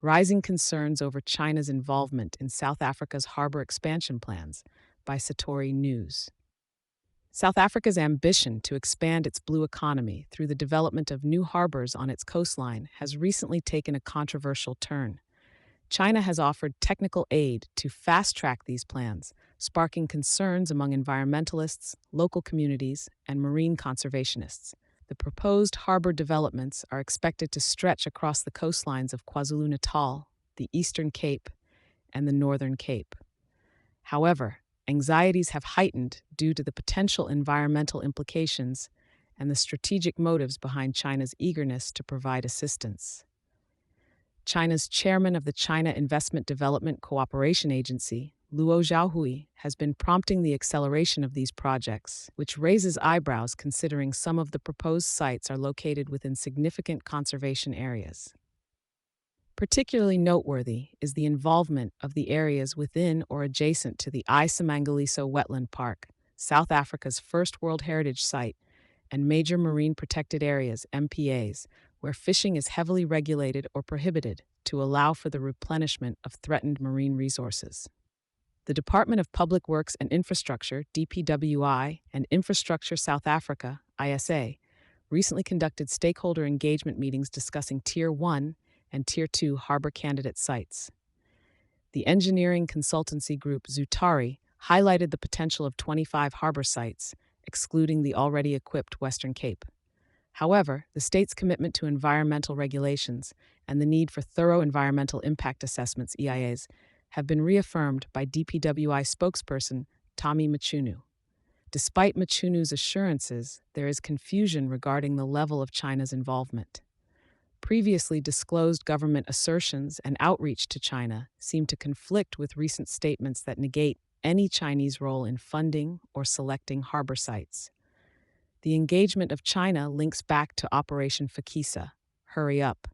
Rising Concerns Over China's Involvement in South Africa's Harbour Expansion Plans by Satori News. South Africa's ambition to expand its blue economy through the development of new harbors on its coastline has recently taken a controversial turn. China has offered technical aid to fast track these plans, sparking concerns among environmentalists, local communities, and marine conservationists. The proposed harbor developments are expected to stretch across the coastlines of KwaZulu-Natal, the Eastern Cape, and the Northern Cape. However, anxieties have heightened due to the potential environmental implications and the strategic motives behind China's eagerness to provide assistance. China's chairman of the China Investment Development Cooperation Agency, Luo Zhaohui, has been prompting the acceleration of these projects, which raises eyebrows considering some of the proposed sites are located within significant conservation areas. Particularly noteworthy is the involvement of the areas within or adjacent to the Isimangaliso Wetland Park, South Africa's first World Heritage Site, and major marine protected areas, MPAs, where fishing is heavily regulated or prohibited to allow for the replenishment of threatened marine resources. The Department of Public Works and Infrastructure, DPWI, and Infrastructure South Africa, ISA, recently conducted stakeholder engagement meetings discussing Tier 1 and Tier 2 harbor candidate sites. The engineering consultancy group Zutari highlighted the potential of 25 harbor sites, excluding the already equipped Western Cape. However, the state's commitment to environmental regulations and the need for thorough environmental impact assessments (EIAs) have been reaffirmed by DPWI spokesperson Tommy Machunu. Despite Machunu's assurances, there is confusion regarding the level of China's involvement. Previously disclosed government assertions and outreach to China seem to conflict with recent statements that negate any Chinese role in funding or selecting harbor sites. The engagement of China links back to Operation Fakisa, Hurry Up,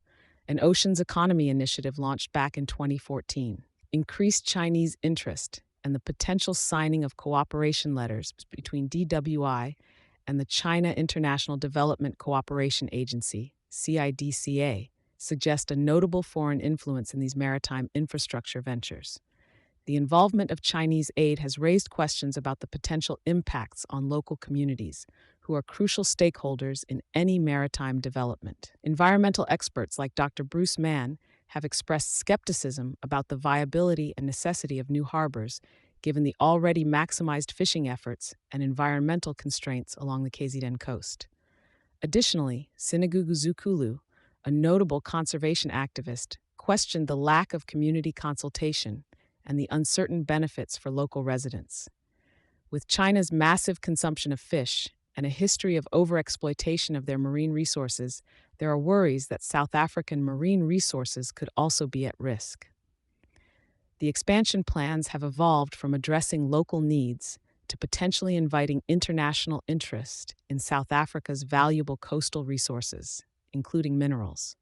an oceans economy initiative launched back in 2014. Increased Chinese interest and the potential signing of cooperation letters between DWI and the China International Development Cooperation Agency, CIDCA, suggest a notable foreign influence in these maritime infrastructure ventures. The involvement of Chinese aid has raised questions about the potential impacts on local communities, who are crucial stakeholders in any maritime development. Environmental experts like Dr. Bruce Mann have expressed skepticism about the viability and necessity of new harbors, given the already maximized fishing efforts and environmental constraints along the KZN coast. Additionally, Sinagugu Zukulu, a notable conservation activist, questioned the lack of community consultation and the uncertain benefits for local residents. With China's massive consumption of fish and a history of overexploitation of their marine resources, there are worries that South African marine resources could also be at risk. The expansion plans have evolved from addressing local needs to potentially inviting international interest in South Africa's valuable coastal resources, including minerals.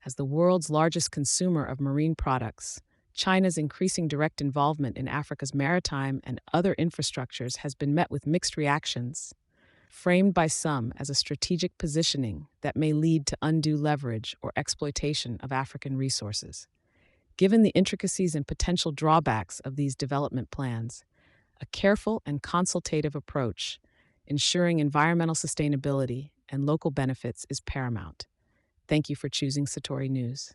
As the world's largest consumer of marine products, China's increasing direct involvement in Africa's maritime and other infrastructures has been met with mixed reactions, framed by some as a strategic positioning that may lead to undue leverage or exploitation of African resources. Given the intricacies and potential drawbacks of these development plans, a careful and consultative approach, ensuring environmental sustainability and local benefits, is paramount. Thank you for choosing Satori News.